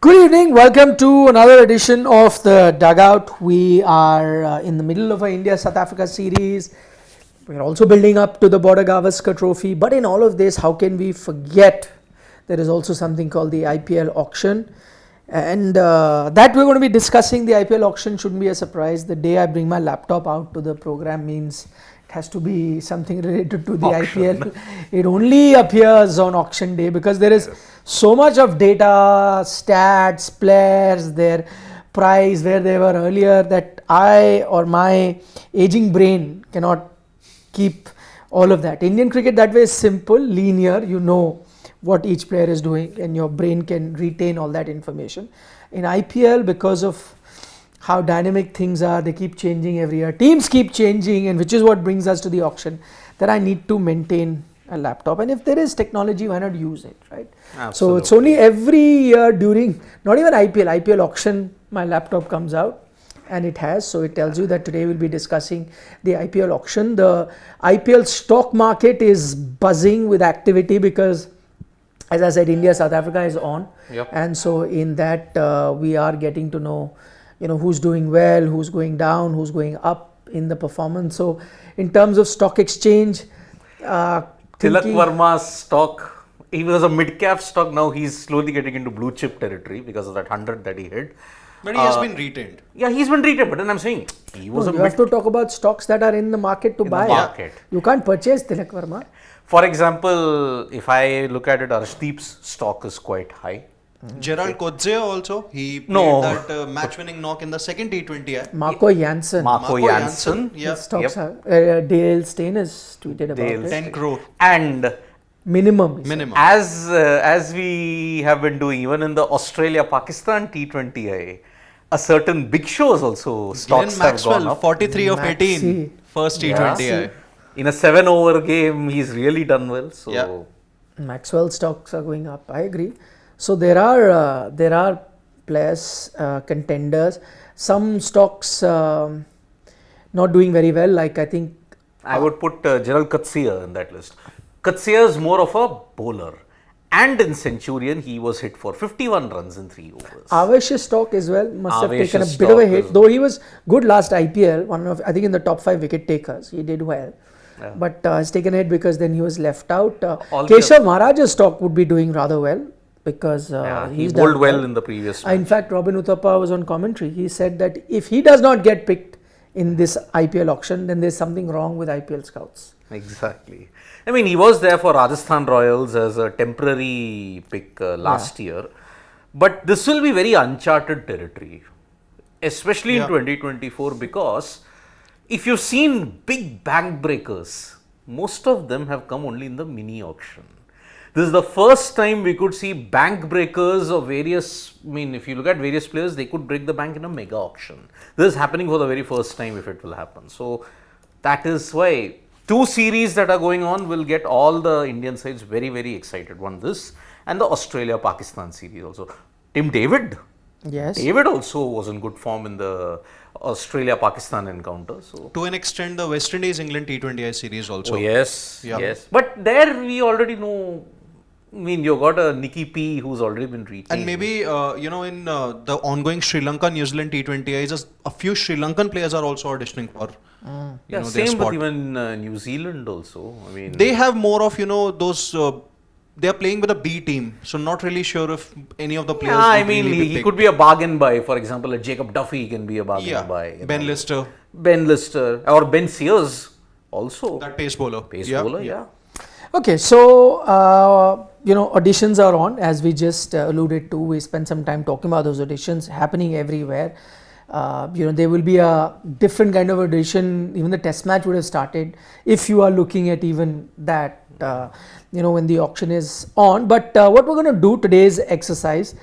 Good evening, welcome to another edition of the Dugout. We are in the middle of our India-South Africa series. We're also building up to the Border Gavaskar Trophy. But in all of this, how can we forget there is also something called the IPL auction? And that we're going to be discussing. The IPL auction shouldn't be a surprise. The day I bring my laptop out to the program means it has to be something related to the auction. IPL. It only appears on auction day because there is so much of data, stats, players, their price, where they were earlier, that I or my aging brain cannot keep all of that. Indian cricket that way is simple, linear, you know what each player is doing and your brain can retain all that information. In IPL, because of how dynamic things are, they keep changing every year, teams keep changing, and which is what brings us to the auction, that I need to maintain a laptop, and if there is technology, why not use it, right? Absolutely. So it's only every year during, not even IPL auction, my laptop comes out, and it has. So it tells you that today we'll be discussing the IPL auction. The IPL stock market is buzzing with activity because, as I said, India South Africa is on, and so in that we are getting to know, who's doing well, who's going down, who's going up in the performance. So in terms of stock exchange, Tilak Verma's stock, he was a mid-cap stock, now he's slowly getting into blue chip territory because of that 100 that he hit. But he has been retained. Yeah, he's been retained, but then I'm saying he was you have to talk about stocks that are in the market to buy. You can't purchase Tilak Verma. For example, if I look at it, Arshdeep's stock is quite high. Gerald Coetzee also, he played that match-winning knock in the second T20I. Marco Jansen. Yeah. Stocks are, Dale Steyn has tweeted about it. 10 crore. And minimum. As we have been doing, even in the Australia-Pakistan T20I, a certain big shows also stocks have gone up. 43 of 18, first T20I. In a 7-over game, he's really done well. So Maxwell stocks are going up. I agree. So there are players, contenders. Some stocks not doing very well. Like I think I would put Gerald Coetzee in that list. Coetzee is more of a bowler, and in Centurion he was hit for 51 runs in 3 overs. Avesh's stock as well must have taken a bit of a hit, though he was good last IPL. I think in the top 5 wicket takers, he did well. Yeah. But has taken a hit because then he was left out. Keshav Maharaj's stock would be doing rather well because he bowled well in the previous match. In fact, Robin Uthappa was on commentary. He said that if he does not get picked in this IPL auction, then there's something wrong with IPL scouts. Exactly. I mean, he was there for Rajasthan Royals as a temporary pick last year. But this will be very uncharted territory, especially in 2024, because if you've seen big bank breakers, most of them have come only in the mini auction. This is the first time we could see bank breakers of various, if you look at various players, they could break the bank in a mega auction. This is happening for the very first time if it will happen. So that is why 2 series that are going on will get all the Indian sides very, very excited. One, this, and the Australia-Pakistan series also. Tim David. Yes. David also was in good form in the Australia-Pakistan encounter. So to an extent, the West Indies-England T20I series also. Oh, yes. But there we already know. You've got a Nicky P who's already been retained. And maybe, in the ongoing Sri Lanka-New Zealand T20I, a few Sri Lankan players are also auditioning for same with even New Zealand also. They have more of, those... they are playing with a B team, so not really sure if any of the players he could be a bargain buy. For example, a Jacob Duffy can be a bargain buy. Ben Lister. Or Ben Sears also. That pace bowler. Bowler. Okay, so auditions are on, as we just alluded to. We spent some time talking about those auditions happening everywhere. There will be a different kind of audition. Even the test match would have started if you are looking at even that, when the auction is on. But what we're going to do today's exercise,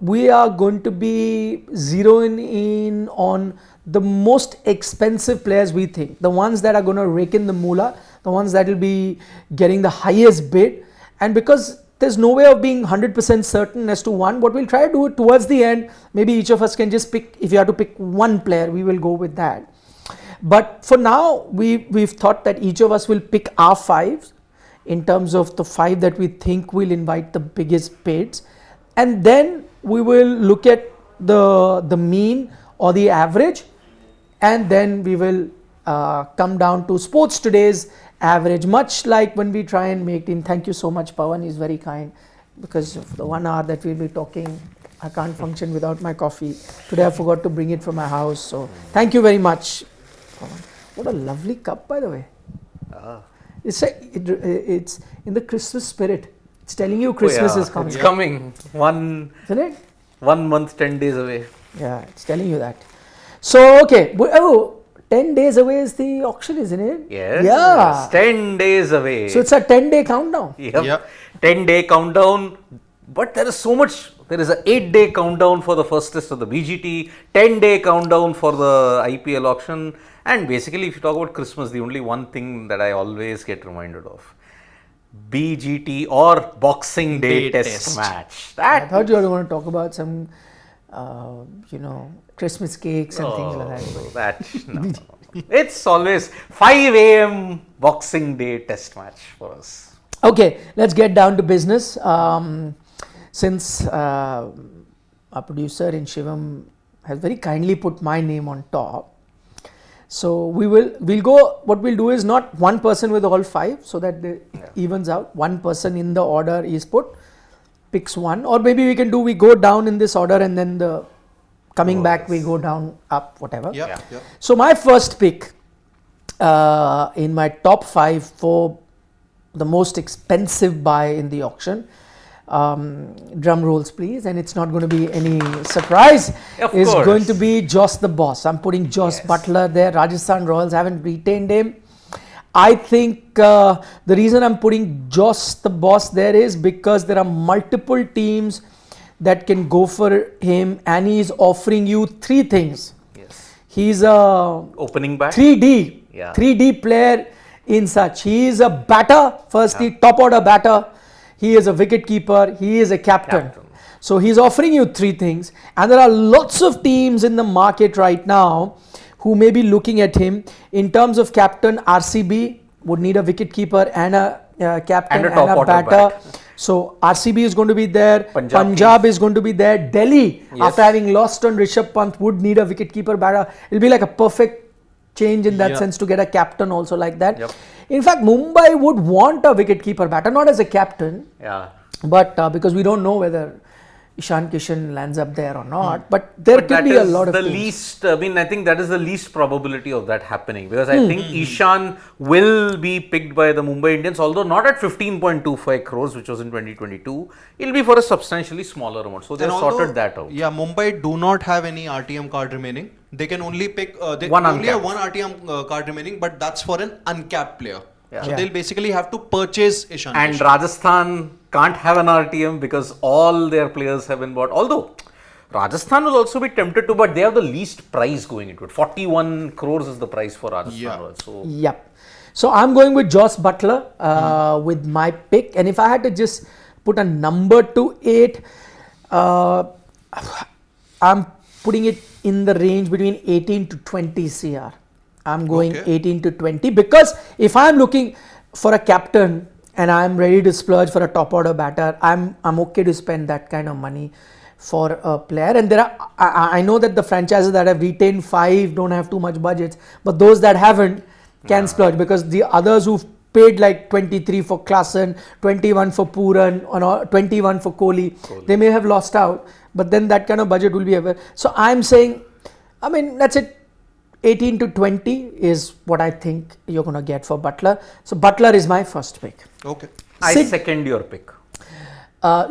we are going to be zeroing in on the most expensive players we think, the ones that are going to rake in the moolah, the ones that will be getting the highest bid. And because there's no way of being 100% certain as to one, what we'll try to do towards the end, maybe each of us can just pick, if you have to pick one player, we will go with that. But for now, we've thought that each of us will pick our 5 in terms of the 5 that we think will invite the biggest bids. And then we will look at the mean or the average, and then we will come down to Sports Today's average, much like when we try and make team. Thank you so much, Pawan is very kind, because of the 1 hour that we'll be talking, I can't function without my coffee. Today I forgot to bring it from my house, so thank you very much, Pawan. What a lovely cup, by the way. It's in the Christmas spirit. It's telling you Christmas is coming. It's coming. Isn't it? 1 month, 10 days away. Yeah, it's telling you that. So, okay. 10 days away is the auction, isn't it? Yes. Yeah. 10 days away. So, it's a 10-day countdown. Yep. 10-day countdown. But there is so much. There is an 8-day countdown for the first test of the BGT, 10-day countdown for the IPL auction. And basically, if you talk about Christmas, the only one thing that I always get reminded of, BGT or Boxing Day test match. I thought you were going to talk about some, Christmas cakes and things like that. No. It's always 5 a.m. Boxing Day test match for us. Okay, let's get down to business. Since our producer in Shivam has very kindly put my name on top, so we'll go. What we'll do is not one person with all 5, so that it evens out. One person in the order is picks one, or maybe we go down in this order, and then back we go down, up, whatever. Yeah. So my first pick in my top 5 for the most expensive buy in the auction, drum rolls please, and it's not going to be any surprise, is going to be Joss the Boss. I'm putting Joss Buttler there. Rajasthan Royals haven't retained him. I think the reason I'm putting Joss the Boss there is because there are multiple teams that can go for him, and he is offering you 3 things. Yes. He's a opening back 3D player in such. He is a batter, firstly, top order batter. He is a wicket keeper. He is a captain. So he's offering you 3 things, and there are lots of teams in the market right now who may be looking at him. In terms of captain, RCB would need a wicket keeper and a captain and a batter. So RCB is going to be there. Punjab is going to be there. Delhi, after having lost on Rishabh Pant, would need a wicket keeper batter. It'll be like a perfect change in that sense to get a captain also like that. In fact, Mumbai would want a wicket-keeper batter, not as a captain, but because we don't know whether Ishan Kishan lands up there or not. But there could be a lot of things. I think that is the least probability of that happening, because I think Ishan will be picked by the Mumbai Indians, although not at 15.25 crores, which was in 2022. It'll be for a substantially smaller amount. So they sorted that out. Yeah, Mumbai do not have any RTM card remaining. They can only pick they one only have one RTM card remaining, but that's for an uncapped player. So they'll basically have to purchase Ishan. And Rajasthan can't have an RTM because all their players have been bought. Although Rajasthan will also be tempted to, but they have the least price going into it. 41 crores is the price for Rajasthan. So I'm going with Joss Buttler with my pick. And if I had to just put a number to it, I'm putting it in the range between 18 to 20 CR. I'm going 18 to 20 because if I'm looking for a captain and I'm ready to splurge for a top order batter, I'm okay to spend that kind of money for a player. And there are, I know that the franchises that have retained 5 don't have too much budgets, but those that haven't can splurge, because the others who've paid like 23 for Klassen, 21 for Pooran, or 21 for Kohli, they may have lost out, but then that kind of budget will be ever. So I'm saying, that's it. 18 to 20 is what I think you're going to get for Buttler. So Buttler is my first pick. Okay. I second your pick.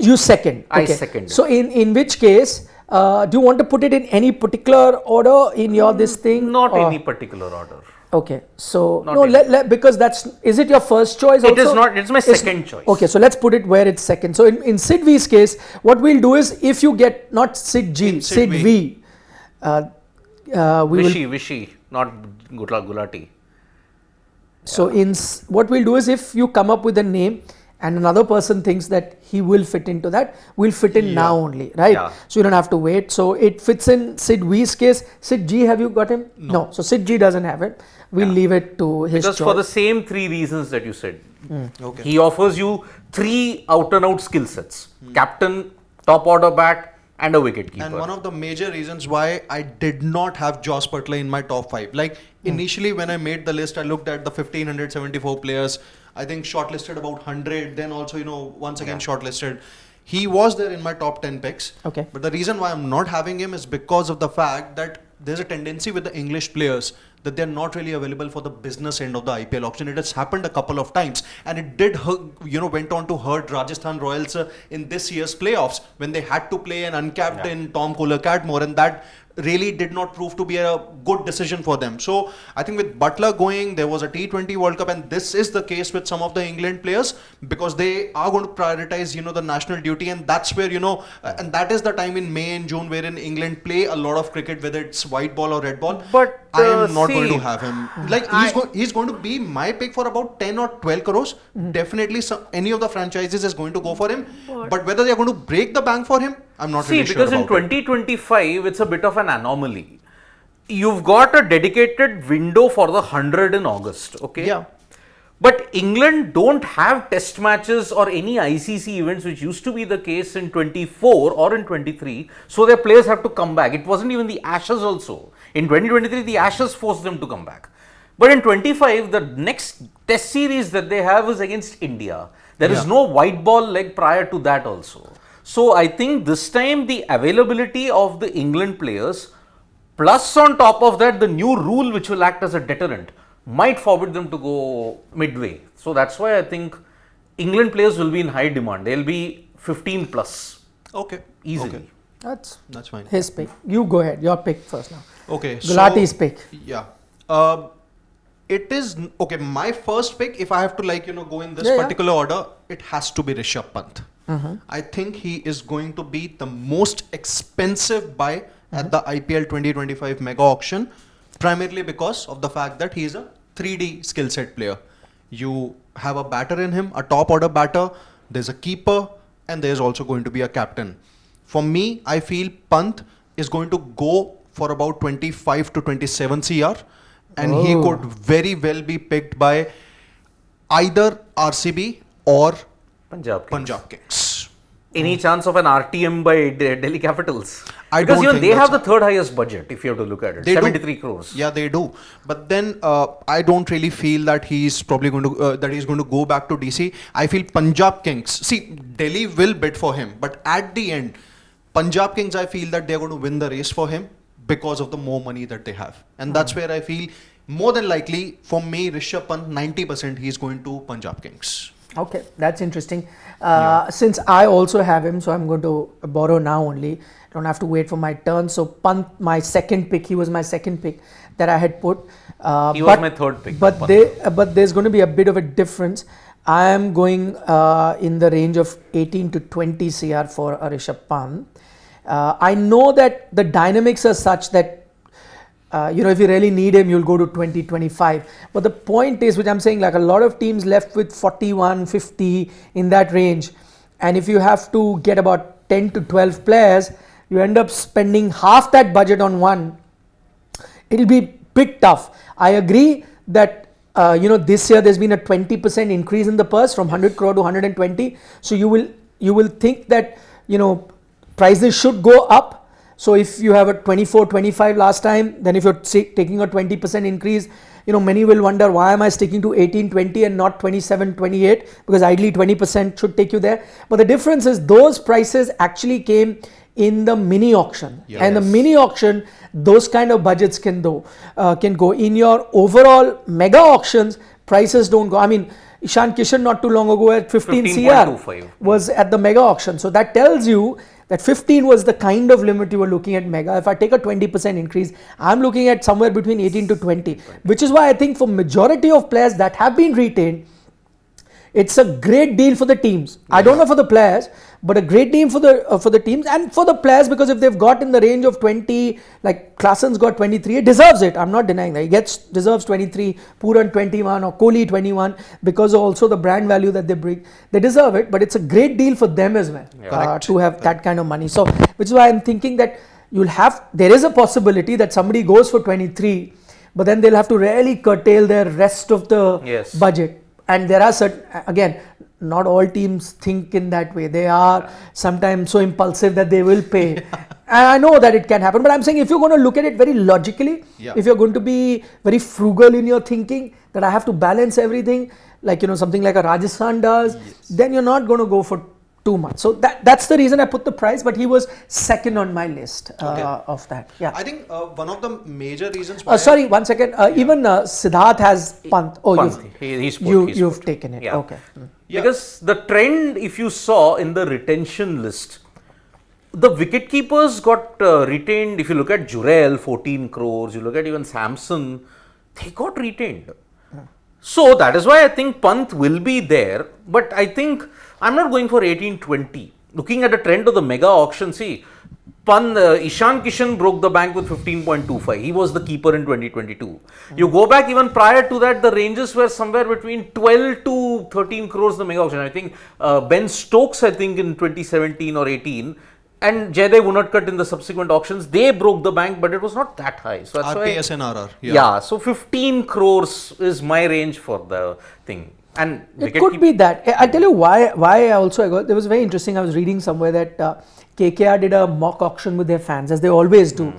You second. I second. So in which case, do you want to put it in any particular order in your this thing? Not any particular order. Okay. So because is it your first choice? It is not. It's my second choice. Okay. So let's put it where it's second. So in Sid V's case, what we'll do is, if you get not Sid G, Sid V. Vishy, not Gulati. So what we'll do is, if you come up with a name and another person thinks that he will fit into that, we'll fit in now only, right? Yeah. So you don't have to wait. So it fits in Sid V's case. Sid G, have you got him? No. So Sid G doesn't have it. We'll leave it to his choice. Because for the same 3 reasons that you said, he offers you 3 out and out skill sets: captain, top order bat, and a wicket keeper. And one of the major reasons why I did not have Joss Butler in my top 5. Like initially when I made the list, I looked at the 1574 players. I think shortlisted about 100. Then also, once again shortlisted. He was there in my top 10 picks. Okay. But the reason why I'm not having him is because of the fact that there's a tendency with the English players that they're not really available for the business end of the IPL auction. It has happened a couple of times, and it did, went on to hurt Rajasthan Royals in this year's playoffs when they had to play an uncapped in Tom Kohler-Catmore, and that really did not prove to be a good decision for them. So I think with Butler going, there was a T20 World Cup, and this is the case with some of the England players because they are going to prioritize, the national duty, and that's where, and that is the time in May and June wherein England play a lot of cricket, whether it's white ball or red ball. But I am not going to have him. Like he's going to be my pick for about 10 or 12 crores. Definitely any of the franchises is going to go for him. But whether they are going to break the bank for him, I'm not really sure because in about 2025, it's a bit of an anomaly. You've got a dedicated window for the 100 in August, okay? Yeah. But England don't have test matches or any ICC events, which used to be the case in 24 or in 23. So their players have to come back. It wasn't even the Ashes also. In 2023, the Ashes forced them to come back. But in 25, the next test series that they have is against India. There is no white ball leg prior to that also. So I think this time the availability of the England players, plus on top of that, the new rule which will act as a deterrent, might forbid them to go midway. So that's why I think England players will be in high demand. They'll be 15 plus. Okay. Easily. Okay. That's fine. his pick. You go ahead. Your pick first now. Okay. Gulati's pick. Yeah. It is okay. My first pick, if I have to go in this particular order, it has to be Rishabh Pant. I think he is going to be the most expensive buy at the IPL 2025 mega auction, primarily because of the fact that he is a 3D skill set player. You have a batter in him, a top order batter, there's a keeper, and there's also going to be a captain. For me, I feel Pant is going to go for about 25 to 27 CR, and he could very well be picked by either RCB or Punjab Kings. Any chance of an RTM by Delhi Capitals? I because don't even think they have that's- the third highest budget, if you have to look at it. They 73 do. crores. Yeah, they do. But then I don't really feel that he's probably going to that he's going to go back to DC. I feel Punjab Kings. See, Delhi will bid for him, but at the end, Punjab Kings, I feel that they're going to win the race for him because of the more money that they have, and that's where I feel more than likely for me, Rishabh Pant 90% he's going to Punjab Kings. Okay, that's interesting. Since I also have him, so I'm going to borrow now only. Don't have to wait for my turn. So Pant, my second pick, he was my second pick that I had put. He was my third pick. But there's going to be a bit of a difference. I am going in the range of 18 to 20 CR for Rishabh Pant. I know that the dynamics are such that if you really need him, you'll go to 20, 25. But the point is, which I'm saying, like a lot of teams left with 41, 50 in that range. And if you have to get about 10 to 12 players, you end up spending half that budget on one. It'll be bit tough. I agree that, this year there's been a 20% increase in the purse from 100 crore to 120. So you will think that, prices should go up. So if you have a 24, 25 last time, then if you're taking a 20% increase, many will wonder, why am I sticking to 18, 20 and not 27, 28? Because ideally 20% should take you there. But the difference is those prices actually came in the mini auction. Yes. And the mini auction, those kind of budgets can go. In your overall mega auctions, prices don't go. I mean, Ishan Kishan not too long ago at 15 CR was at the mega auction. So that tells you that 15 was the kind of limit you were looking at mega. If I take a 20% increase, I'm looking at somewhere between 18 to 20, which is why I think for majority of players that have been retained, it's a great deal for the teams. I don't know for the players, but a great deal for the teams and for the players, because if they've got in the range of 20, like Klaasen's got 23, it deserves it. I'm not denying that. He deserves 23, Pooran 21 or Kohli 21 because of also the brand value that they bring. They deserve it, but it's a great deal for them as well to have that kind of money. So, which is why I'm thinking that there is a possibility that somebody goes for 23, but then they'll have to really curtail their rest of the budget. And there are certain, again, not all teams think in that way. They are sometimes so impulsive that they will pay. And I know that it can happen, but I'm saying if you're going to look at it very logically, if you're going to be very frugal in your thinking, that I have to balance everything, like, something like a Rajasthan does, then you're not going to go for too much. So that's the reason I put the price, but he was second on my list of that. Yeah. I think one of the major reasons why... sorry, 1 second. Even Siddharth has Pant. Oh, Pant. You've taken it. Yeah. Okay. Because the trend, if you saw in the retention list, the wicket keepers got retained. If you look at Jurel, 14 crores, you look at even Samson, they got retained. So that is why I think Pant will be there, but I think I'm not going for 18-20. Looking at the trend of the mega auction, see, Ishan Kishan broke the bank with 15.25. He was the keeper in 2022. You go back even prior to that, the ranges were somewhere between 12 to 13 crores the mega auction. I think Ben Stokes, I think in 2017 or 18, and Jaydev Unadkat in the subsequent auctions, they broke the bank, but it was not that high. So that's RPS and RR. Yeah, so 15 crores is my range for the thing. And it could be that. I'll tell you why I also got. It was very interesting. I was reading somewhere that KKR did a mock auction with their fans, as they always do.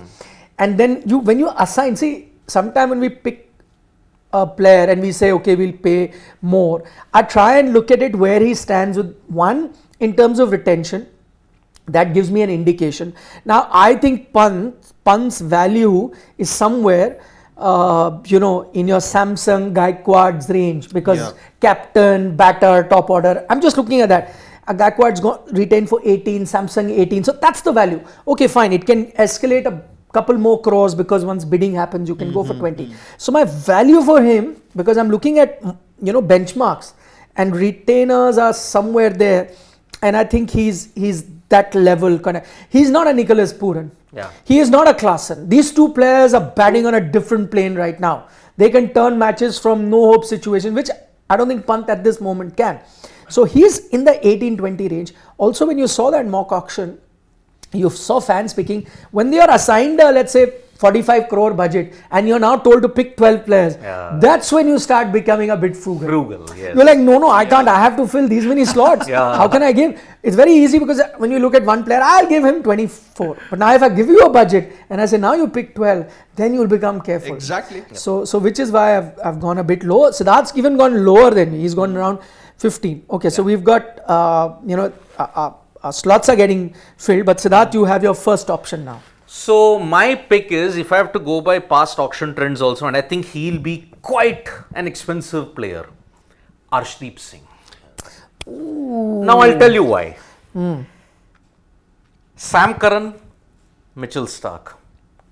And then when you assign, see, sometime when we pick a player and we say, okay, we'll pay more, I try and look at it where he stands with one in terms of retention. That gives me an indication. Now, I think Pant's value is somewhere, in your Samsung Gaikwad's range, because captain, batter, top order. I'm just looking at that. Gaikwad's got retained for 18, Samsung 18. So that's the value. Okay, fine. It can escalate a couple more crores because once bidding happens, you can go for 20. So my value for him, because I'm looking at, benchmarks and retainers are somewhere there. And I think he's that level. He's not a Nicholas Puran. Yeah. He is not a Klaasen. These two players are batting on a different plane right now. They can turn matches from no hope situation, which I don't think Pant at this moment can. So he's in the 18-20 range. Also, when you saw that mock auction, you saw fans picking, when they are assigned let's say 45 crore budget and you're now told to pick 12 players, that's when you start becoming a bit frugal. Yes. You're like, no, I can't. I have to fill these many slots. How can I give? It's very easy, because when you look at one player, I'll give him 24. But now if I give you a budget and I say, now you pick 12, then you'll become careful. Exactly. So which is why I've gone a bit low. Siddharth's even gone lower than me. He's gone around 15. Okay, so we've got, slots are getting filled. But Siddharth, you have your first option now. So my pick is, if I have to go by past auction trends also, and I think he'll be quite an expensive player, Arshdeep Singh. Ooh. Now I'll tell you why. Sam Curran, Mitchell Stark.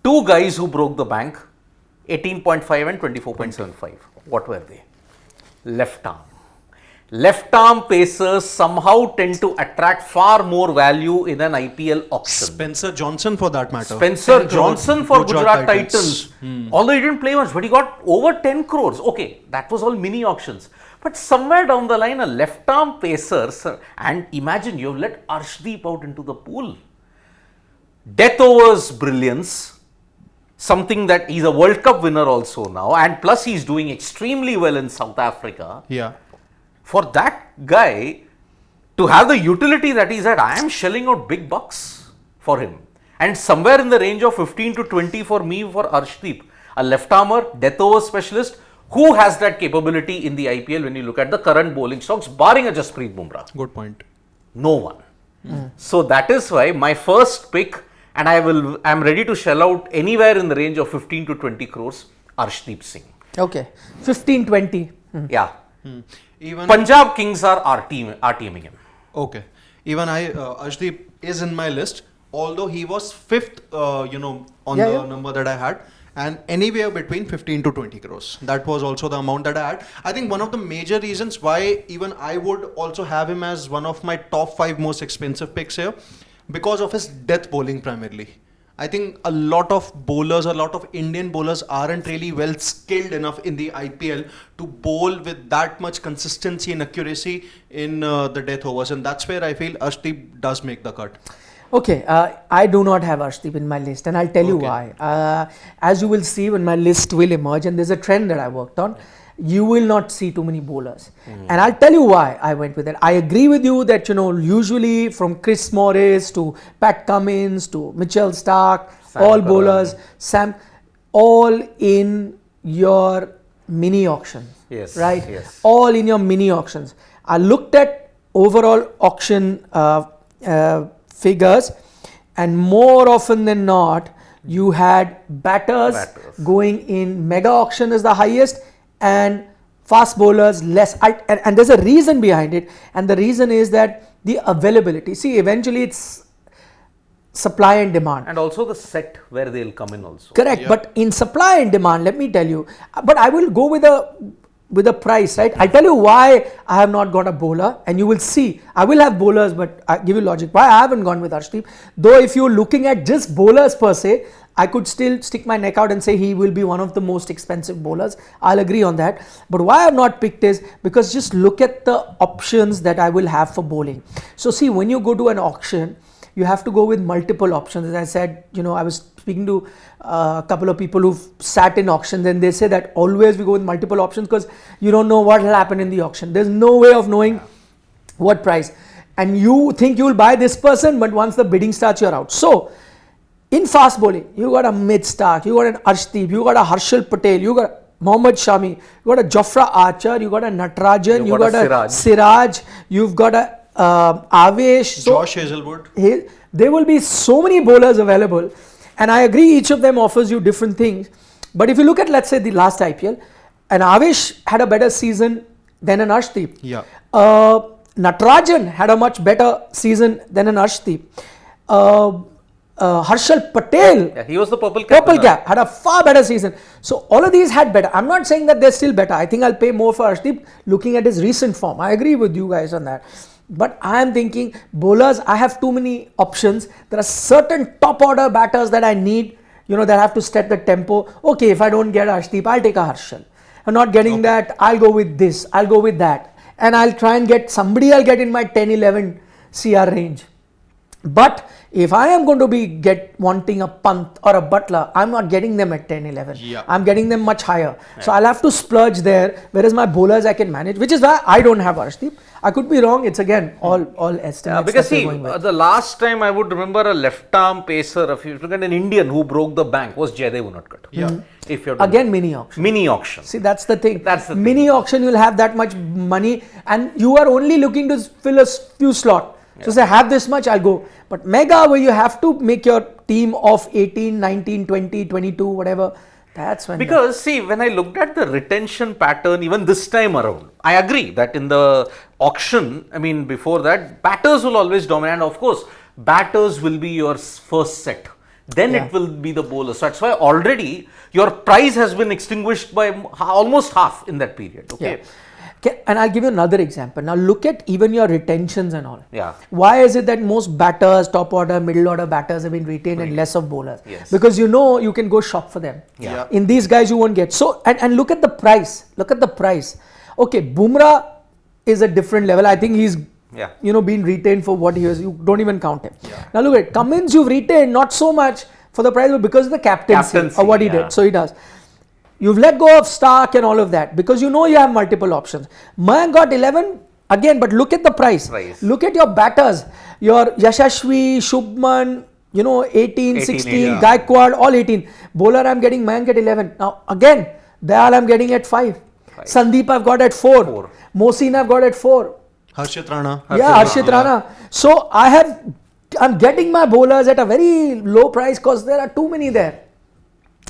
Two guys who broke the bank, 18.5 and 24.75. What were they? Left arm. Left arm pacers somehow tend to attract far more value in an IPL auction. Spencer Johnson, for that matter. Spencer Johnson for Gujarat Titans. Although he didn't play much, but he got over 10 crores. Okay, that was all mini auctions. But somewhere down the line, a left arm pacer, and imagine you've let Arshdeep out into the pool. Death overs brilliance. Something that he's a World Cup winner also now, and plus he's doing extremely well in South Africa. Yeah. For that guy to have the utility that he's at, I am shelling out big bucks for him. And somewhere in the range of 15 to 20 for me for Arshdeep, a left armer, death over specialist, who has that capability in the IPL when you look at the current bowling stocks, barring a Jasprit Bumrah. Good point. No one. So that is why my first pick, and I'm ready to shell out anywhere in the range of 15 to 20 crores, Arshdeep Singh. Okay, 15-20. Yeah. Even Punjab Kings are RTMing him. Okay. Even Arshdeep is in my list, although he was fifth, on the number that I had, and anywhere between 15 to 20 crores. That was also the amount that I had. I think one of the major reasons why even I would also have him as one of my top 5 most expensive picks here, because of his death bowling primarily. I think a lot of Indian bowlers aren't really well skilled enough in the IPL to bowl with that much consistency and accuracy in the death overs. And that's where I feel Arshdeep does make the cut. Okay, I do not have Arshdeep in my list, and I'll tell you why. As you will see when my list will emerge, and there's a trend that I worked on. you will not see too many bowlers. And I'll tell you why I went with it. I agree with you that, usually from Chris Morris to Pat Cummins to Mitchell Stark, all bowlers, all in your mini auctions. Yes. Right? Yes. All in your mini auctions. I looked at overall auction figures, and more often than not, you had batters going in mega auction is the highest, and fast bowlers less. And there's a reason behind it, and the reason is that the availability. See, eventually it's supply and demand. And also the set where they'll come in also. Correct. Yeah. But in supply and demand, let me tell you, but I will go with a price, right? I'll tell you why I have not got a bowler, and you will see. I will have bowlers, but I give you logic. Why I haven't gone with Arshdeep. Though if you're looking at just bowlers per se, I could still stick my neck out and say he will be one of the most expensive bowlers. I'll agree on that. But why I've not picked is because just look at the options that I will have for bowling. So see, when you go to an auction, you have to go with multiple options. As I said, I was speaking to a couple of people who've sat in auctions, and they say that always we go with multiple options because you don't know what will happen in the auction. There's no way of knowing what price. And you think you will buy this person, but once the bidding starts, you're out. So, in fast bowling, you got a Mitch Stark, you got an Arshdeep, you got a Harshal Patel, you got Mohammad Shami, you got a Jofra Archer, you got a Natarajan, you got a Siraj, you've got a Avesh, Josh Hazelwood. There will be so many bowlers available, and I agree each of them offers you different things. But if you look at, let's say, the last IPL, an Avesh had a better season than an Arshdeep. Yeah. Natarajan had a much better season than an Arshdeep. Harshal Patel, he was the purple cap, had a far better season. So all of these had better. I'm not saying that they're still better. I think I'll pay more for Arshdeep looking at his recent form. I agree with you guys on that. But I am thinking bowlers, I have too many options. There are certain top order batters that I need, that have to set the tempo. Okay, if I don't get Arshdeep, I'll take a Harshal. I'm not getting that, I'll go with this, I'll go with that. And I'll try and get somebody I'll get in my 10-11 CR range. But if I am going to be wanting a Pant or a Butler, I'm not getting them at 10-11. Yeah. I'm getting them much higher. Yeah. So I'll have to splurge there, whereas my bowlers I can manage, which is why I don't have Arshdeep. I could be wrong. It's again all estimates. Because see, the last time I would remember a left arm pacer, if you look at an Indian who broke the bank, was Jaydev Unadkat. Yeah. If you're again mini auction. Mini auction. See, that's the thing. Mini auction, you'll have that much money, and you are only looking to fill a few slots. So say, have this much, I'll go. But mega, where you have to make your team of 18, 19, 20, 22, whatever, that's when. Because see, when I looked at the retention pattern, even this time around, I agree that in the auction, before that, batters will always dominate. And of course, batters will be your first set. Then it will be the bowlers. So that's why already your price has been extinguished by almost half in that period. Okay. Yeah. Okay, and I'll give you another example. Now look at even your retentions and all. Yeah. Why is it that most batters, top order, middle order batters have been retained and less of bowlers? Yes. Because you can go shop for them. Yeah. In these guys you won't get. So and look at the price. Look at the price. Okay, Bumrah is a different level. I think he's been retained for what he is. You don't even count him. Yeah. Now look at Cummins. You've retained not so much for the price, but because of the captaincy or what he did. So he does. You've let go of Stark and all of that because you have multiple options. Mayank got 11 again, but look at the price. Look at your batters. Your Yashashvi, Shubman, 18, 16, Gaikwad, all 18. Bowler I'm getting Mayank at 11. Now again, Dayal I'm getting at 5. Sandeep I've got at 4. Mohsin I've got at 4. Harshit Rana. Harshit Rana. So I'm getting my bowlers at a very low price because there are too many there.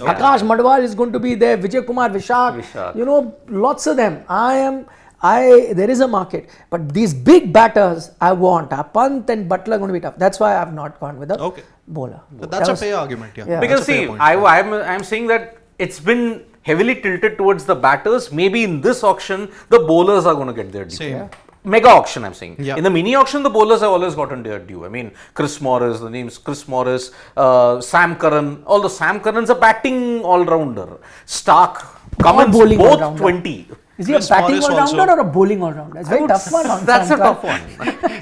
Yeah. Akash Madwal is going to be there, Vijay Kumar, Vishak, lots of them. There is a market. But these big batters I want, Pant and Butler are going to be tough. That's why I have not gone with a bowler. That's a fair argument, Because see, I'm saying that it's been heavily tilted towards the batters. Maybe in this auction, the bowlers are going to get their due. Same. Mega auction, I'm saying. Yeah. In the mini auction, the bowlers have always gotten their due. Chris Morris, the names Chris Morris, Sam Curran, all the Sam Curran's a batting all-rounder. Stark, Cummins, both 20. Is he a batting all-rounder or a bowling all-rounder? It's a very tough one. That's a tough one.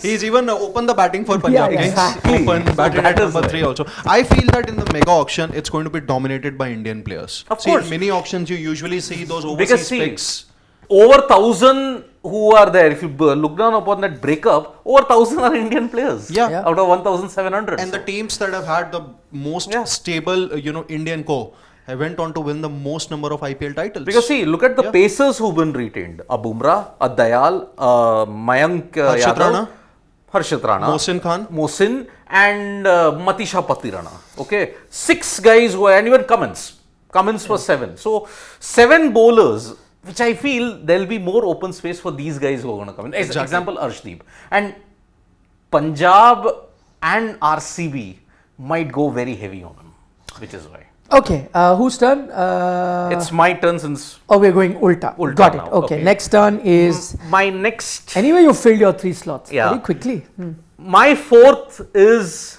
He's even opened the batting for Punjab. Exactly. Open, batted at number 3 also. I feel that in the mega auction, it's going to be dominated by Indian players. Of course. In mini auctions, you usually see those overseas picks. over 1,000 who are there, if you look down upon that breakup, over 1,000 are Indian players. Yeah. Out of 1,700. And the teams that have had the most stable, Indian core have went on to win the most number of IPL titles. Because see, look at the pacers who've been retained. A Bumrah, a Dayal, Mayank Yadav, Harshit Rana, Mohsin and Matisha Patirana. Okay, 6 guys who and even Cummins was 7. So 7 bowlers, which I feel there'll be more open space for these guys who are going to come in. Example, Arshdeep. And Punjab and RCB might go very heavy on him, which is why. Okay, whose turn? It's my turn since... Oh, we're going ulta. Got it. Now. Okay, next turn is... My next... Anyway, you filled your 3 slots very quickly. My 4th is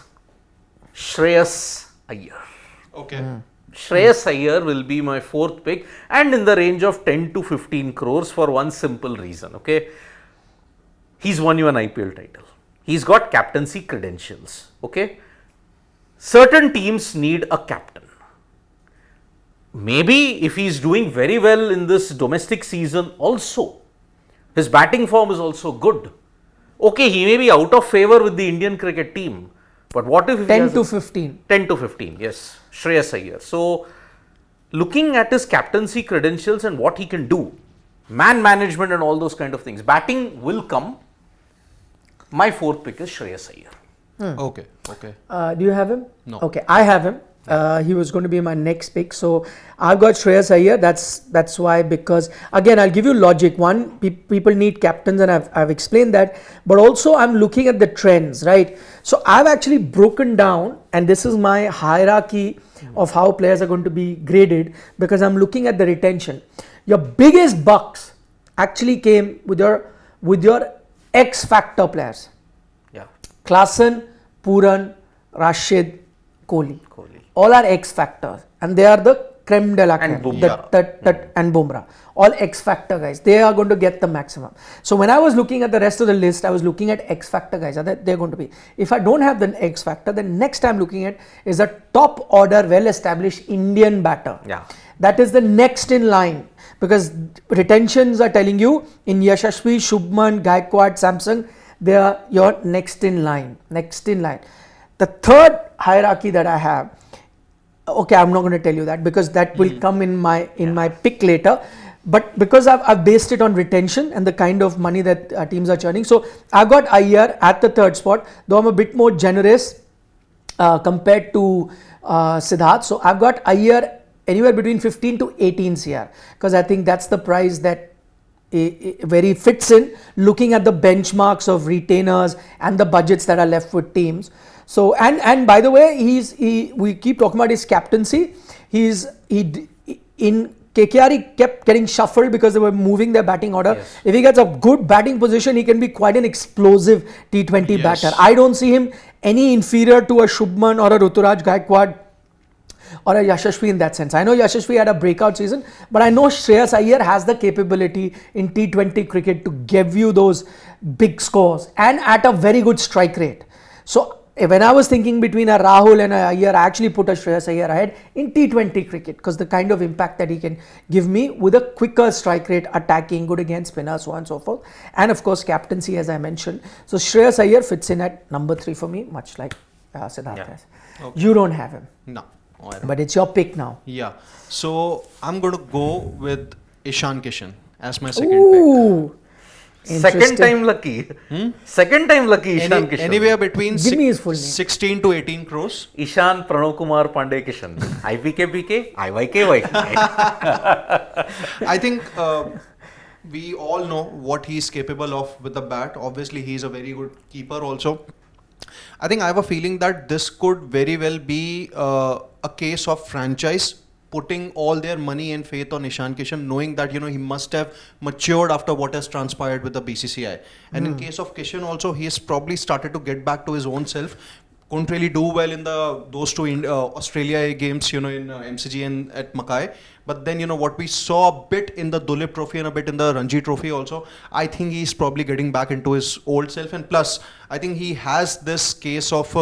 Shreyas Iyer. Okay. Shreyas Iyer will be my 4th pick and in the range of 10 to 15 crores for one simple reason. Okay, he's won you an IPL title. He's got captaincy credentials. Okay, certain teams need a captain. Maybe if he's doing very well in this domestic season also, his batting form is also good. Okay, he may be out of favor with the Indian cricket team, but what if 10 to 15? 10 to 15, yes. Shreyas Iyer. So, looking at his captaincy credentials and what he can do, man management and all those kind of things, batting will come. My 4th pick is Shreyas Iyer. Okay. Do you have him? No. Okay, I have him. He was going to be my next pick. So I've got Shreyas Iyer. That's why, because again, I'll give you logic. One, people need captains and I've explained that. But also I'm looking at the trends, right? So I've actually broken down, and this is my hierarchy of how players are going to be graded, because I'm looking at the retention. Your biggest bucks actually came with your X factor players. Yeah. Klaasen, Pooran, Rashid, Kohli. All are X factors, and they are the creme de la creme. And Bumrah. And Bumrah. All X factor guys. They are going to get the maximum. So when I was looking at the rest of the list, I was looking at X factor guys. They're going to be. If I don't have the X factor, then next I'm looking at is a top order, well established Indian batter. Yeah. That is the next in line, because retentions are telling you in Yashasvi, Shubman, Gaikwad, Samsung, they are your next in line. The third hierarchy that I have, okay, I'm not going to tell you that because that will come in my pick later. But because I've based it on retention and the kind of money that teams are churning. So I've got Iyer at the 3rd spot, though I'm a bit more generous compared to Siddharth. So I've got Iyer anywhere between 15 to 18 CR, because I think that's the price that where he fits in, looking at the benchmarks of retainers and the budgets that are left with teams. So and by the way, we keep talking about his captaincy. In KKR he kept getting shuffled because they were moving their batting order. Yes. If he gets a good batting position, he can be quite an explosive T20 batter. I don't see him any inferior to a Shubman or a Ruturaj Gaikwad or a Yashasvi in that sense. I know Yashasvi had a breakout season, but I know Shreyas Iyer has the capability in T20 cricket to give you those big scores and at a very good strike rate. So when I was thinking between a Rahul and a Iyer, I actually put a Shreyas Iyer ahead in T20 cricket, because the kind of impact that he can give me with a quicker strike rate, attacking, good against spinners, so on and so forth. And of course, captaincy, as I mentioned. So Shreyas Iyer fits in at number 3 for me, much like Siddharth has. Okay. You don't have him. No. But it's your pick now. Yeah. So I'm going to go with Ishan Kishan as my second pick. Second time lucky. Second time lucky Ishan Kishan. Anywhere between Give me his full name. 16 to 18 crores. Ishan Pranav Kumar Pandey Kishan. IPK PK, IYK YK. I think we all know what he's capable of with the bat. Obviously, he's a very good keeper also. I think I have a feeling that this could very well be a case of franchise putting all their money and faith on Ishan Kishan, knowing that he must have matured after what has transpired with the BCCI. And in case of Kishan also, he has probably started to get back to his own self. Couldn't really do well in those two Australia games, in MCG and at Mackay. But then, what we saw a bit in the Dulip Trophy and a bit in the Ranji Trophy also, I think he's probably getting back into his old self. And plus, I think he has this case of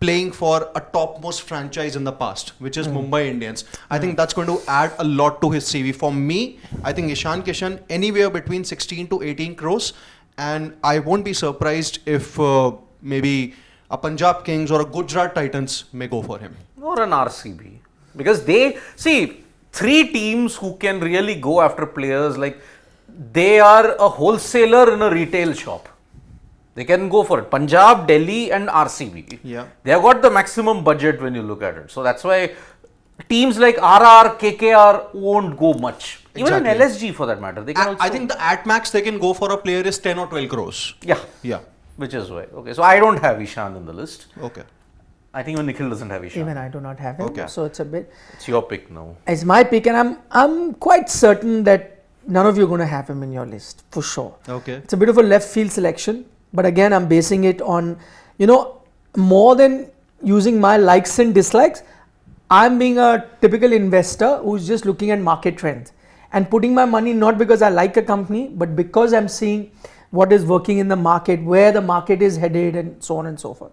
playing for a topmost franchise in the past, which is Mumbai Indians. I think that's going to add a lot to his CV. For me, I think Ishan Kishan anywhere between 16 to 18 crores, and I won't be surprised if maybe a Punjab Kings or a Gujarat Titans may go for him. Or an RCB. Because they, see, three teams who can really go after players, like they are a wholesaler in a retail shop. They can go for it. Punjab, Delhi and RCB. Yeah. They have got the maximum budget when you look at it. So that's why teams like RR, KKR won't go much. Even in Exactly. LSG for that matter. They can also, I think the at max they can go for a player is 10 or 12 crores. Yeah. Yeah. Which is why. Okay. So I don't have Ishan in the list. Okay. I think even Nikhil doesn't have Ishan. Even I do not have him. Okay. So it's a bit. It's your pick now. It's my pick, and I'm quite certain that none of you are going to have him in your list for sure. Okay. It's a bit of a left field selection, but again, I'm basing it on, more than using my likes and dislikes. I'm being a typical investor who's just looking at market trends and putting my money not because I like a company, but because I'm seeing what is working in the market, where the market is headed, and so on and so forth.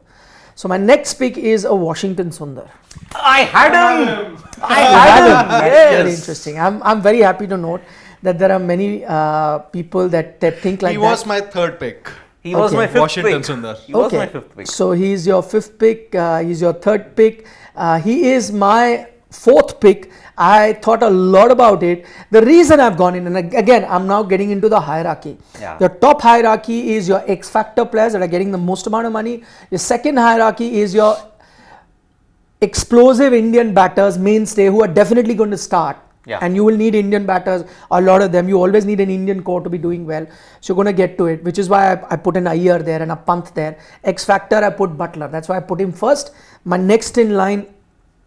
So my next pick is a Washington Sundar. I had him. I You had have him. him. That's Yes. very interesting. I'm very happy to note that there are many people that think like He that. was my third pick. He was Okay. my fifth Washington pick. Sundar. He was my fifth pick. So he's your fifth pick. He's your third pick. He is my fourth pick. I thought a lot about it. The reason I've gone in, and again, I'm now getting into the hierarchy. Yeah. Your top hierarchy is your X Factor players that are getting the most amount of money. Your second hierarchy is your explosive Indian batters, mainstay, who are definitely going to start. Yeah. And you will need Indian batters, a lot of them. You always need an Indian core to be doing well. So you're going to get to it, which is why I put an Iyer there and a Pant there. X Factor, I put Butler. That's why I put him first. My next in line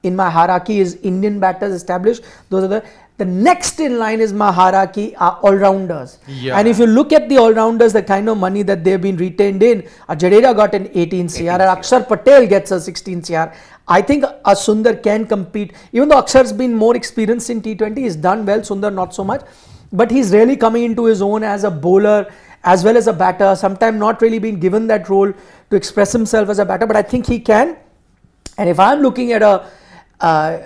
in my hierarchy is Indian batters established. Those are the next in line is my hierarchy are all-rounders. Yeah. And if you look at the all-rounders, the kind of money that they've been retained in, Jadeja got an 18 CR, and Akshar Patel gets a 16 CR. I think a Sundar can compete. Even though Akshar's been more experienced in T20, he's done well, Sundar not so much. But he's really coming into his own as a bowler as well as a batter. Sometimes not really been given that role to express himself as a batter, but I think he can. And if I'm looking at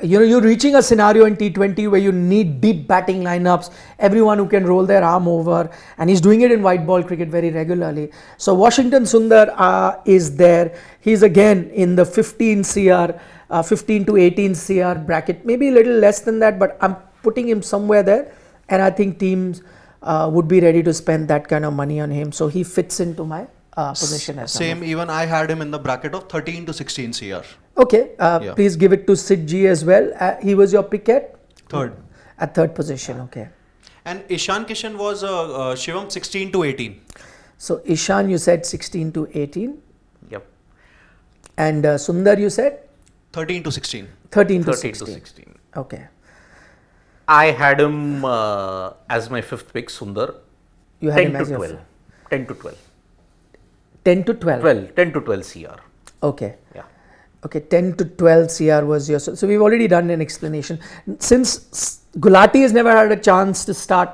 you're reaching a scenario in T20 where you need deep batting lineups, everyone who can roll their arm over, and he's doing it in white ball cricket very regularly. So Washington Sundar is there. He's again in the 15 to 18 CR bracket, maybe a little less than that, but I'm putting him somewhere there, and I think teams would be ready to spend that kind of money on him. So he fits into my position as Same, even I had him in the bracket of 13 to 16 CR. Okay, Yeah. please give it to Sid G as well. He was your pick at? Third. At third position, okay. And Ishan Kishan was Shivam 16 to 18. So Ishan, you said 16 to 18. Yep. And Sundar, you said? 13 to 16. 13 to 13 16. to 16. Okay. I had him as my fifth pick, Sundar. You had 10 him to as your 12. 10 to 12. 10 to 12. 10 to 12 CR. Okay. Yeah. Okay, 10 to 12 CR was your. So we've already done an explanation. Since Gulati has never had a chance to start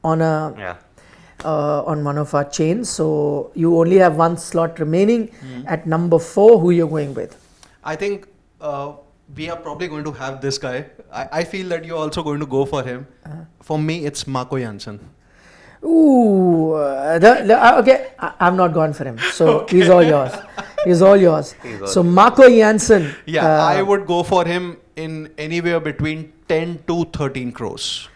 on on one of our chains, so you only have one slot remaining at number 4. Who you're going with? I think we are probably going to have this guy. I feel that you're also going to go for him. For me, it's Marco Jansen. Ooh, okay, I've not gone for him. So he's all yours. He's all yours. So Marco Jansen. Yeah, I would go for him in anywhere between 10 to 13 crores.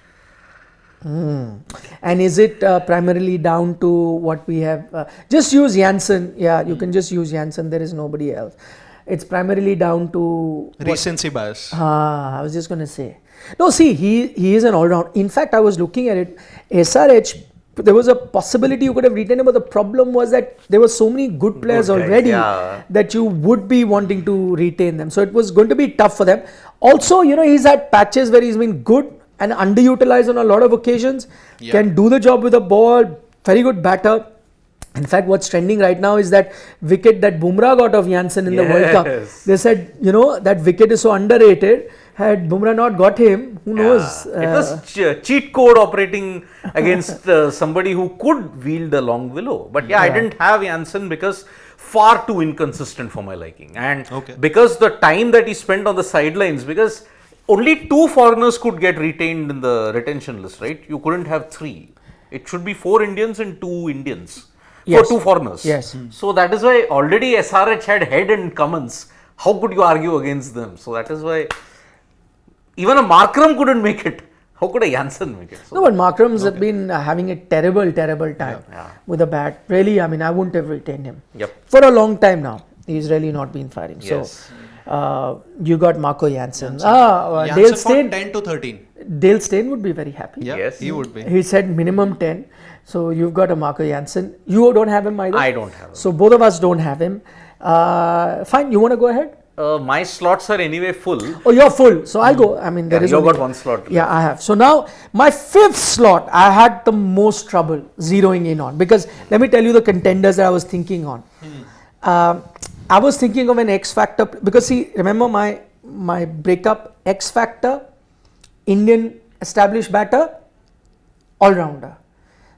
And is it primarily down to what we have? Just use Jansen. Yeah, you can just use Jansen. There is nobody else. It's primarily down to Recency bias. I was just going to say. No, see, he is an all-round. In fact, I was looking at it. SRH, there was a possibility you could have retained him, but the problem was that there were so many good players Good guys, already yeah. that you would be wanting to retain them. So it was going to be tough for them. Also, he's had patches where he's been good and underutilized on a lot of occasions. Yeah. Can do the job with the ball. Very good batter. In fact, what's trending right now is that wicket that Bumrah got of Jansen in the World Cup. They said, that wicket is so underrated. Had Bumrah not got him, who knows? It was cheat code operating against somebody who could wield a long willow. But I didn't have Jansen because far too inconsistent for my liking. And Okay. because the time that he spent on the sidelines, because only 2 foreigners could get retained in the retention list, right? You couldn't have 3. It should be 4 Indians and 2 Indians. Yes. For 2 foreigners. Yes. So that is why already SRH had Head and Cummins. How could you argue against them? So that is why even a Markram couldn't make it. How could a Janssen make it? So No, but Markram's have been having a terrible time with the bat. Really, I mean, I wouldn't have retained him. Yep. For a long time now. He's really not been firing. Yes. So, you got Marco Janssen. Janssen Dale for Steyn. 10 to 13. Dale Steyn would be very happy. Yeah, Yes. he would be. He said minimum 10. So, you've got a Marco Janssen. You don't have him either? I don't have him. So, both of us don't have him. Fine, you want to go ahead? My slots are anyway full. Oh, you're full. So, I'll go. I mean, there is You've only got 1 slot. Yeah, I have. So now my 5th slot, I had the most trouble zeroing in on, because let me tell you the contenders that I was thinking on. I was thinking of an X Factor, because see, remember my breakup: X Factor, Indian established batter, all rounder.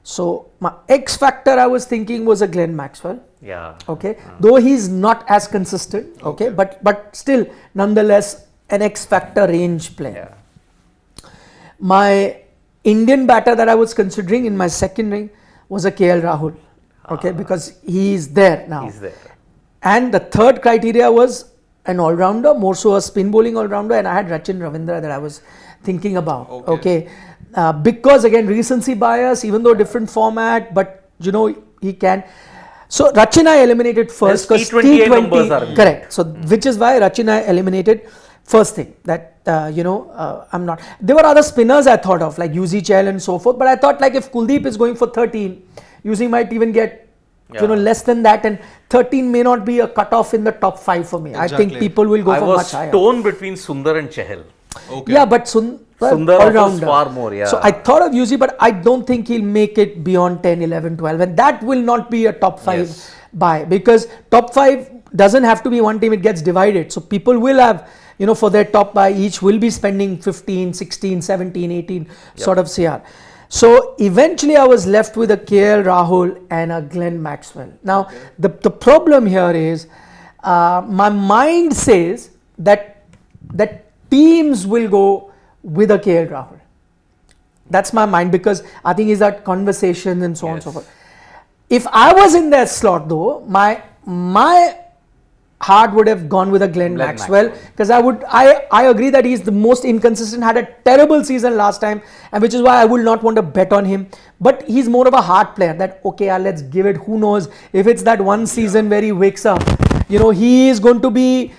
So my X Factor I was thinking was a Glenn Maxwell. Yeah. Okay, though he's not as consistent. Okay, but still, nonetheless, an X Factor range player. Yeah. My Indian batter that I was considering in my second ring was a KL Rahul. Okay, because he's there now. He's there. And the third criteria was an all-rounder, more so a spin bowling all-rounder, and I had Rachin Ravindra that I was thinking about. Okay, because again, recency bias, even though different format, but you know, he can. So Rachin I eliminated first His because T20 numbers are correct. So which is why Rachin I eliminated first thing that I'm not. There were other spinners I thought of like Yuzi Chahal and so forth, but I thought like if Kuldeep is going for 13, Yuzi might even get less than that, and 13 may not be a cutoff in the top 5 for me. Exactly. I think people will go I for was much higher. torn between Sundar and Chahal. Okay. Yeah, but Sundar offers all-rounder. far more, yeah. So I thought of Yuzi, but I don't think he'll make it beyond 10, 11, 12, and that will not be a top 5 Yes. buy, because top 5 doesn't have to be one team, it gets divided. So people will have, for their top buy, each will be spending 15, 16, 17, 18 sort of CR. So eventually I was left with a KL Rahul and a Glenn Maxwell. Now the problem here is my mind says that teams will go with a KL Rahul. That's my mind, because I think he's at conversations and so on and so forth. If I was in that slot though, my heart would have gone with a Glenn Maxwell, because I agree that he's the most inconsistent, had a terrible season last time, and which is why I will not want to bet on him. But he's more of a heart player that let's give it, who knows if it's that one season where he wakes up, he is going to be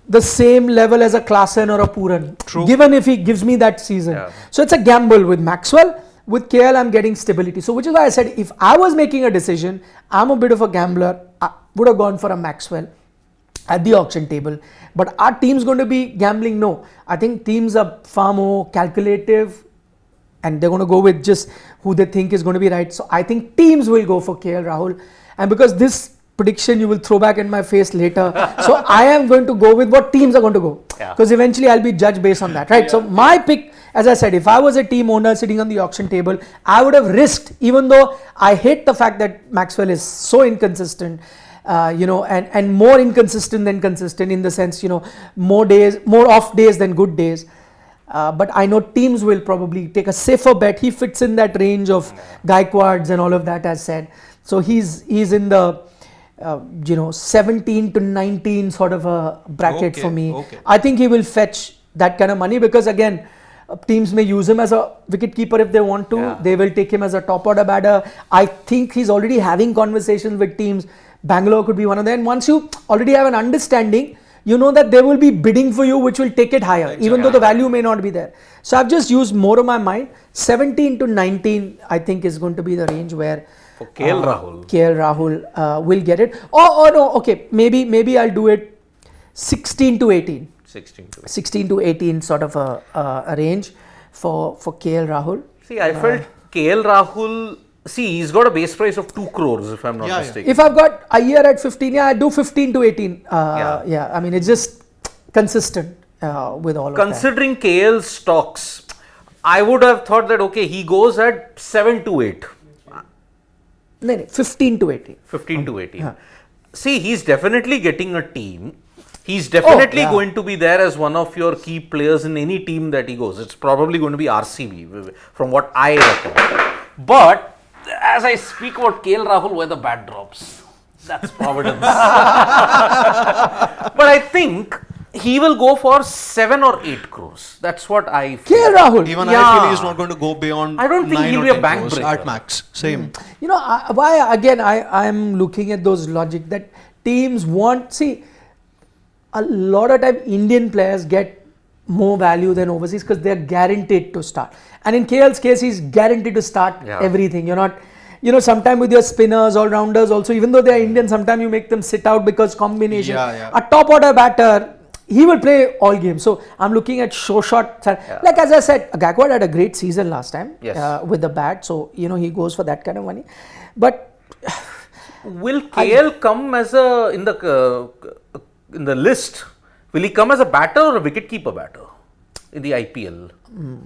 the same level as a Klaasen or a Pooran. True. Given if he gives me that season. Yeah. So it's a gamble with Maxwell. With KL, I'm getting stability. So which is why I said if I was making a decision, I'm a bit of a gambler, I would have gone for a Maxwell at the auction table. But are teams going to be gambling? No. I think teams are far more calculative and they're going to go with just who they think is going to be right. So I think teams will go for KL Rahul. And because this prediction you will throw back in my face later, so I am going to go with what teams are going to go. Because eventually I'll be judged based on that, right? So my pick, as I said, if I was a team owner sitting on the auction table, I would have risked, even though I hate the fact that Maxwell is so inconsistent, and more inconsistent than consistent in the sense, more off days than good days. But I know teams will probably take a safer bet. He fits in that range of Gaikwads and all of that, as said. So he's in the 17 to 19 sort of a bracket for me. Okay. I think he will fetch that kind of money, because again, teams may use him as a wicket keeper if they want to. Yeah. They will take him as a top order batter. I think he's already having conversations with teams. Bangalore could be one of them. And once you already have an understanding, you know that they will be bidding for you, which will take it higher, even though the value may not be there. So I've just used more of my mind. 17 to 19, I think, is going to be the range where For KL Rahul will get it. Or no, okay, maybe I'll do it 16 to 18. 16 to 18 sort of a range for KL Rahul. See, I felt KL Rahul, he's got a base price of 2 crores if I'm not mistaken. If I've got a year at 15, I do 15 to 18. I mean, it's just consistent with all of that. Considering KL's stocks, I would have thought that, he goes at 7 to 8. No, 15 to 18. 15 to 18. see, he's definitely getting a team. He's definitely going to be there as one of your key players in any team that he goes. It's probably going to be RCB, from what I reckon. But as I speak about KL Rahul, where the bat drops, that's Providence. But I think he will go for 7 or 8 crores. That's what I feel. KL Rahul. Even I feel he's not going to go beyond. I don't think 9 he'll or be a 10 bank crores breaker. at max. Same. You know, why again I am looking at those logic that teams want, see, a lot of time Indian players get more value than overseas because they're guaranteed to start. And in KL's case, he's guaranteed to start everything. You're not, you know, sometimes with your spinners, all-rounders also, even though they're Indian, sometimes you make them sit out because combination. A top order batter, he will play all games. So I'm looking at show shot. Like as I said, Gaikwad had a great season last time with the bat. So, you know, he goes for that kind of money. But will KL come as a, in the list, will he come as a batter or a wicketkeeper batter in the IPL?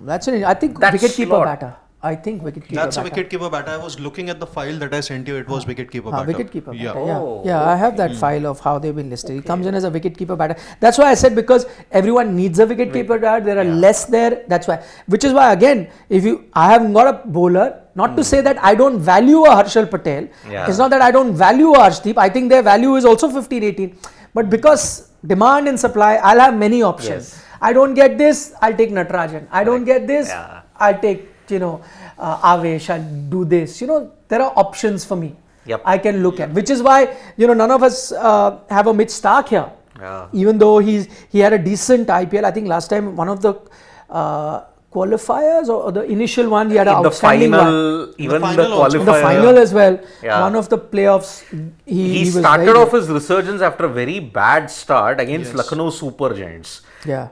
That's it. I think wicketkeeper batter. I think wicketkeeper That's batter. a wicketkeeper batter. I was looking at the file that I sent you. It was wicketkeeper batter. Wicketkeeper Yeah. batter. Yeah, I have that file of how they've been listed. He comes in as a wicketkeeper batter. That's why I said, because everyone needs a wicketkeeper batter. There are less there. That's why. Which is why, again, I have got a bowler. Not to say that I don't value a Harshal Patel. It's not that I don't value a Arshdeep. I think their value is also 15, 18. But because demand and supply, I'll have many options. I don't get this, I'll take Natarajan. I don't get this, I'll take, Avesh, I'll do this. There are options for me. I can look at, which is why, none of us have a Mitch Stark here. Even though he had a decent IPL. I think last time one of the qualifiers or the initial one, he had an outstanding one. Even the qualifier. In the final as well. One of the playoffs, he started off his resurgence after a very bad start against Lucknow Super Giants.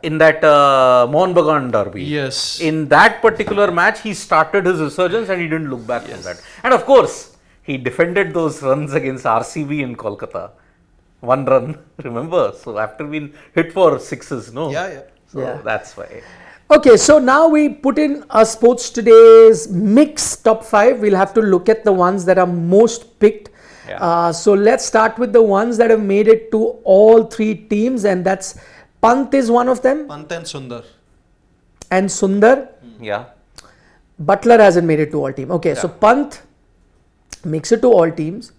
In that Mohun Bagan derby. Yes. In that particular match, he started his resurgence and he didn't look back from that. And of course, he defended those runs against RCB in Kolkata. 1 run, remember? So after being hit for 6s, no? So that's why. Okay, so now we put in a Sports Today's mixed top 5. We'll have to look at the ones that are most picked. So let's start with the ones that have made it to all 3 teams, and that's Pant is one of them. Pant and Sundar. And Sundar. Butler hasn't made it to all teams. Okay, so Pant makes it to all teams.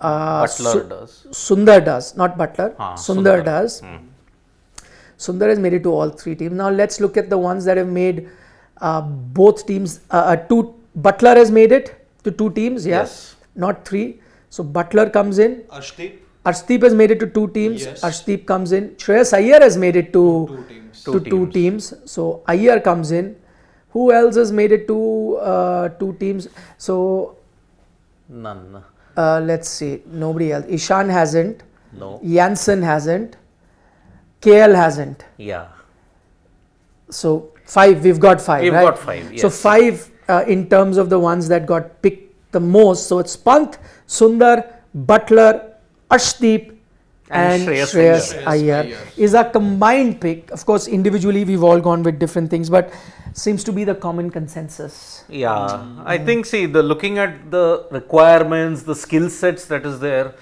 Butler does. Sundar does, not Butler. Sundar does. Sundar has made it to all 3 teams. Now let's look at the ones that have made both teams. Butler has made it to 2 teams, not 3. So Butler comes in. Arshdeep has made it to 2 teams. Arshdeep comes in. Shreyas Iyer has made it to 2 teams. So Iyer comes in. Who else has made it to 2 teams? So none. Let's see. Nobody else. Ishan hasn't. No. Jansen hasn't. KL hasn't. So 5, we've got 5. We've got 5, So 5 in terms of the ones that got picked the most. So it's Pant, Sundar, Butler, Arshdeep and Shreyas Iyer is a combined pick. Of course, individually we've all gone with different things, but seems to be the common consensus. I think, looking at the requirements, the skill sets that is there,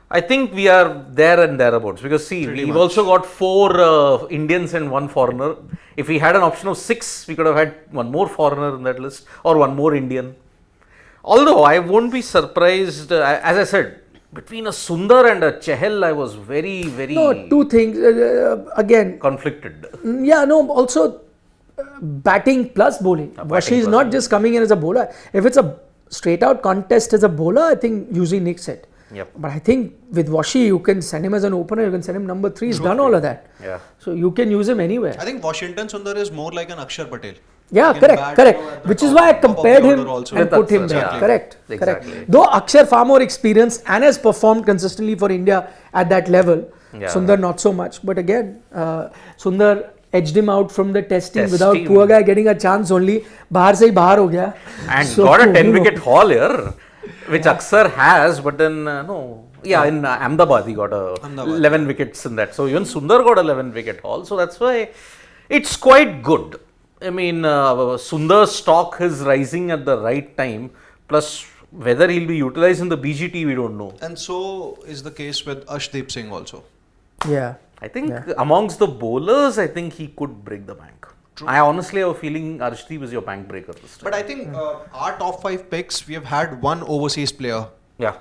I think we are there and thereabouts, because we've also got 4 Indians and 1 foreigner. If we had an option of 6, we could have had 1 more foreigner in that list or 1 more Indian. Although I won't be surprised, as I said, between a Sundar and a Chahal, I was very, very... No, 2 things. Again... conflicted. Also batting plus bowling. Washi is not just coming in as a bowler. If it's a straight out contest as a bowler, I think usually nicks it. But I think with Washi, you can send him as an opener, you can send him number 3. He's done all of that. So you can use him anywhere. I think Washington Sundar is more like an Akshar Patel. Correct. Which is why I compared him and put him there. Correct. Though Akshar far more experienced and has performed consistently for India at that level. Sundar not so much. But again, Sundar edged him out from the testing without poor guy getting a chance only. Bahar se hi bahar ho gaya. And got a 10-wicket haul here, which Aksar has, but then in Ahmedabad he got 11 wickets in that. So even Sundar got 11-wicket haul. So that's why it's quite good. I mean, Sundar's stock is rising at the right time. Plus, whether he'll be utilized in the BGT, we don't know. And so is the case with Arshdeep Singh also. Yeah. I think amongst the bowlers, I think he could break the bank. True. I honestly have a feeling Arshdeep is your bank breaker this time. But I think our top 5 picks, we have had one overseas player. Yeah.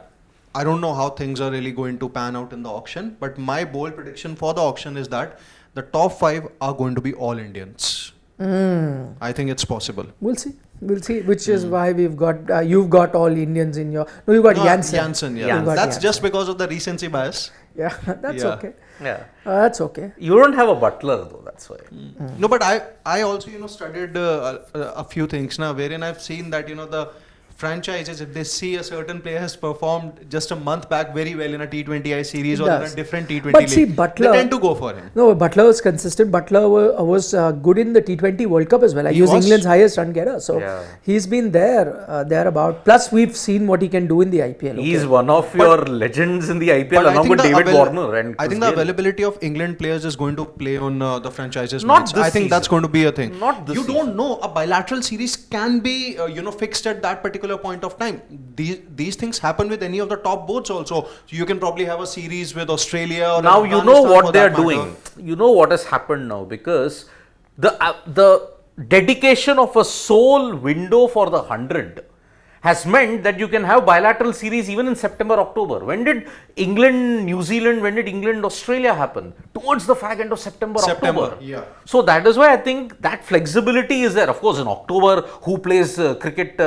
I don't know how things are really going to pan out in the auction, but my bold prediction for the auction is that the top 5 are going to be all Indians. I think it's possible. We'll see. We'll see. Which is why we've got you've got all Indians in your. No, you've got Jansen. Jansen, yeah. Jansen. That's Jansen. just because of the recency bias. Yeah, that's Yeah. okay. Yeah. That's okay. You don't have a butler though, that's why. No, but I also studied a few things now, wherein I've seen that the franchises, if they see a certain player has performed just a month back very well in a T20I series or in does. a different T20 But see, league, Butler- they tend to go for him. No, Butler was consistent. Butler was good in the T20 World Cup as well. He was England's highest run getter. So Yeah. he's been thereabout. Plus, we've seen what he can do in the IPL. He's one of your legends in the IPL along with David Warner and I think Chris the Gayle. availability of England players is going to play on the franchises. Not minds. this I think that's season. going to be a thing. Not this You season. don't know. A bilateral series can be fixed at that particular point of time. These things happen with any of the top boards also. So you can probably have a series with Australia or Now you know Afghanistan what for they are that matter. doing. You know what has happened now because the dedication of a sole window for the 100 has meant that you can have bilateral series even in September, October. When did England, New Zealand, when did England, Australia happen? Towards the fag end of September, October. Yeah. So that is why I think that flexibility is there. Of course, in October, who plays cricket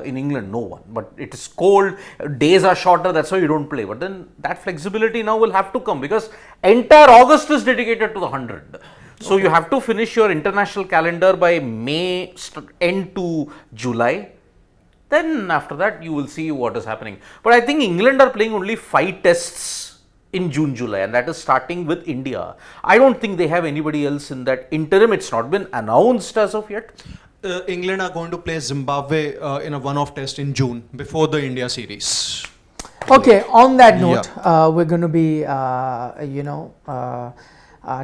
in England? No one. But it is cold, days are shorter, that's why you don't play. But then that flexibility now will have to come because entire August is dedicated to the 100. So you have to finish your international calendar by May end to July. Then after that, you will see what is happening. But I think England are playing only 5 tests in June, July, and that is starting with India. I don't think they have anybody else in that interim. It's not been announced as of yet. England are going to play Zimbabwe in a one-off test in June before the India series. Okay, on that note, we're going to be,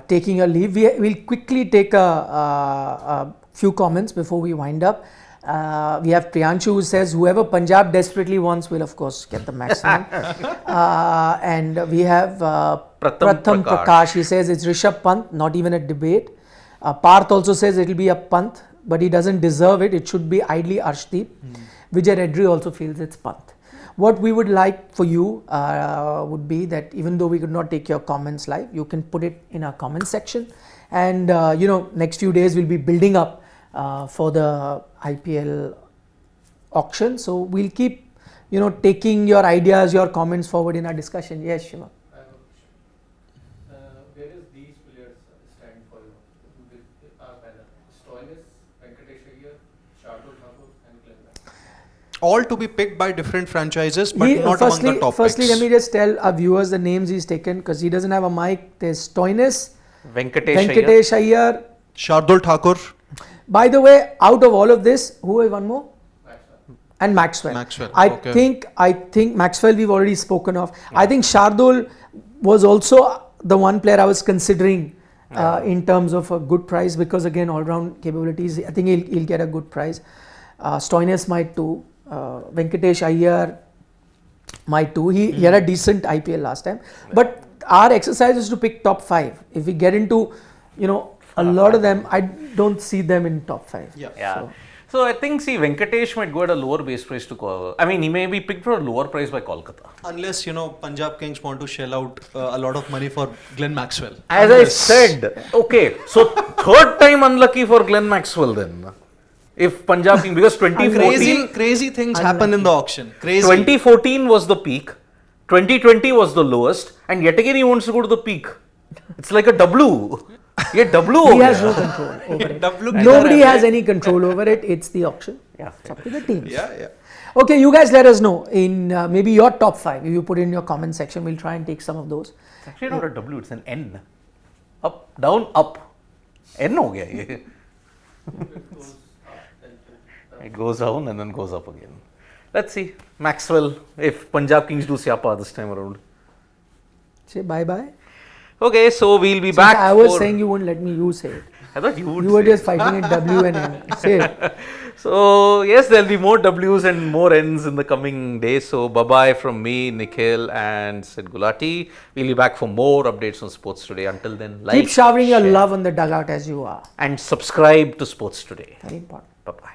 taking a leave. We'll quickly take a few comments before we wind up. We have Priyanshu who says, whoever Punjab desperately wants will, of course, get the maximum. And we have Pratham Prakash. He says it's Rishabh Pant, not even a debate. Parth also says it will be a Pant, but he doesn't deserve it. It should be idly Arshdeep. Vijay Reddy also feels it's Pant. What we would like for you would be that even though we could not take your comments live, you can put it in our comment section. And, next few days we'll be building up for the IPL auction. So we'll keep, taking your ideas, your comments forward in our discussion. Yes, Shiva. I have a question. Where is these players stand for you? With our panel? Stoinis, Venkatesh Iyer, Shardul Thakur and Glenn Maxwell. All to be picked by different franchises, but not among the top Firstly, picks. let me just tell our viewers the names he's taken because he doesn't have a mic. There's Stoinis, Venkatesh Iyer. Shardul Thakur. By the way, out of all of this, who is one more? Maxwell. And Maxwell. Maxwell, I okay. think Maxwell we've already spoken of. Yeah. I think Shardul was also the one player I was considering in terms of a good price because again all-round capabilities. I think he'll get a good price. Stoinis might too. Venkatesh Iyer might too. He had a decent IPL last time. But our exercise is to pick top 5. If we get into, a lot of them, I don't see them in top 5. Yeah. So I think, Venkatesh might go at a lower base price to call. I mean, he may be picked for a lower price by Kolkata. Unless, Punjab Kings want to shell out a lot of money for Glenn Maxwell. As I said, okay, so third time unlucky for Glenn Maxwell then. If Punjab Kings, because 2014... Crazy things happen in the auction. Crazy. 2014 was the peak, 2020 was the lowest, and yet again he wants to go to the peak. It's like a W. Yeah, W. He has no control over it. W. Nobody has any control over it. It's the auction. Yeah. It's up to the teams. Yeah. Okay, you guys let us know in maybe your top 5. If you put in your comment section, we'll try and take some of those. It's actually not a W, it's an N. Up, down, up. N ho gaya ye. It goes down and then goes up again. Let's see. Maxwell, if Punjab Kings do Siapa this time around. Say bye-bye. Okay, so we'll be Since back. I was saying you won't let me, you say it. I thought you would You were say just fighting it W and N. Say it. So, yes, there'll be more W's and more N's in the coming days. So, bye-bye from me, Nikhil and Sid Gulati. We'll be back for more updates on Sports Today. Until then, like, Keep showering your share, love on the dugout as you are. and subscribe to Sports Today. Very important. Bye-bye.